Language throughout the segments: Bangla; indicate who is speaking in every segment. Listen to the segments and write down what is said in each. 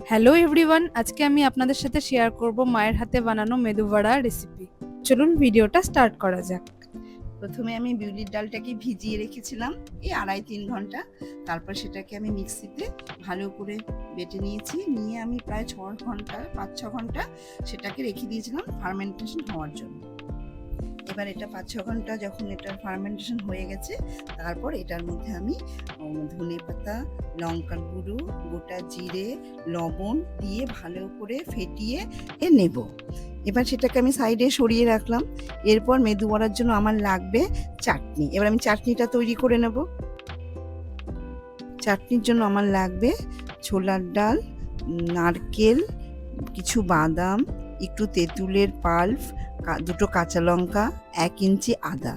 Speaker 1: হ্যালো এভরিওয়ান, আজকে আমি আপনাদের সাথে শেয়ার করব মায়ের হাতে বানানো মেদু বড়া রেসিপি। চলুন ভিডিওটা স্টার্ট করা যাক।
Speaker 2: প্রথমে আমি বিউলির ডালটাকে ভিজিয়ে রেখেছিলাম এই 2.5-3 ঘন্টা। তারপর সেটাকে আমি মিক্সিতে ভালো করে বেটে নিয়েছি। নিয়ে আমি প্রায় 5-6 ঘন্টা সেটাকে রেখে দিয়েছিলাম ফার্মেন্টেশন হওয়ার জন্য। এবার এটা 5-6 ঘন্টা যখন এটার ফার্মেন্টেশন হয়ে গেছে, তারপর এটার মধ্যে আমি ধনে পাতা, লঙ্কার গুঁড়ো, গোটা জিরে, লবণ দিয়ে ভালো করে ফেটিয়ে নেব। এবার সেটাকে আমি সাইডে সরিয়ে রাখলাম। এরপর মেদু বড়ার জন্য আমার লাগবে চাটনি। এবার আমি চাটনিটা তৈরি করে নেব। চাটনির জন্য আমার লাগবে ছোলার ডাল, নারকেল, কিছু বাদাম, একটু তেঁতুলের পাল্প, দুটো কাঁচা লঙ্কা, 1 ইঞ্চি আদা।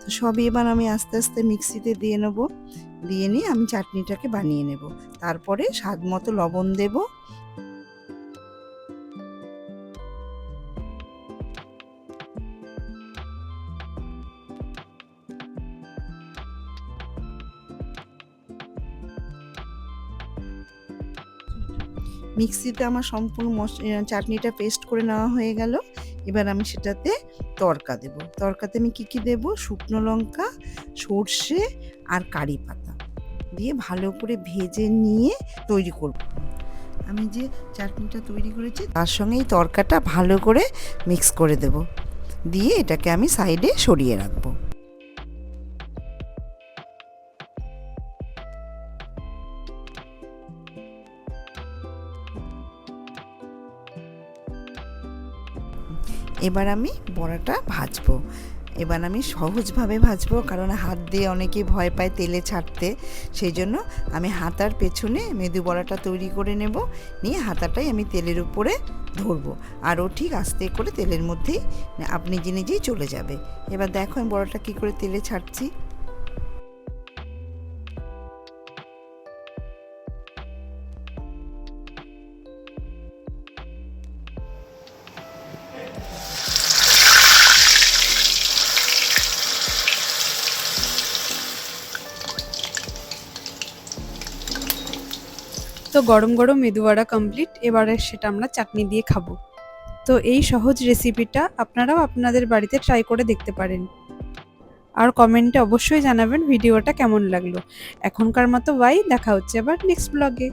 Speaker 2: তো সবই এবার আমি আস্তে আস্তে মিক্সিতে দিয়ে নেব। দিয়ে নিয়ে আমি চাটনিটাকে বানিয়ে নেব। তারপরে স্বাদ মতো লবণ দেব। মিক্সিতে আমার সম্পূর্ণ চাটনিটা পেস্ট করে নেওয়া হয়ে গেল। এবার আমি সেটাতে তড়কা দেব। তড়কাতে আমি কী দেব? শুকনো লঙ্কা, সর্ষে আর কারি পাতা দিয়ে ভালো করে ভেজে নিয়ে তৈরি করব। আমি যে চাটনিটা তৈরি করেছি তার সঙ্গে এই তড়কাটা ভালো করে মিক্স করে দেব। দিয়ে এটাকে আমি সাইডে সরিয়ে রাখবো। এবার আমি বড়াটা ভাজবো। এবার আমি সহজভাবে ভাজবো, কারণ হাত দিয়ে অনেকেই ভয় পায় তেলে ছাড়তে। সেই জন্য আমি হাতার পেছনে মেদু বড়াটা তৈরি করে নেব। নিয়ে হাতাটাই আমি তেলের উপরে ধরবো, আর ও ঠিক আস্তে করে তেলের মধ্যেই আপনি নিজেই চলে যাবে। এবার দেখো আমি বড়াটা কী করে তেলে ছাড়ছি।
Speaker 1: তো গরম গরম মেদু বড়া কমপ্লিট। এবারে সেটা আমরা চাটনি দিয়ে খাবো। তো এই সহজ রেসিপিটা আপনারাও আপনাদের বাড়িতে ট্রাই করে দেখতে পারেন। আর কমেন্টে অবশ্যই জানাবেন ভিডিওটা কেমন লাগলো। এখনকার মতো বাই, দেখা হচ্ছে আবার নেক্সট ব্লগে।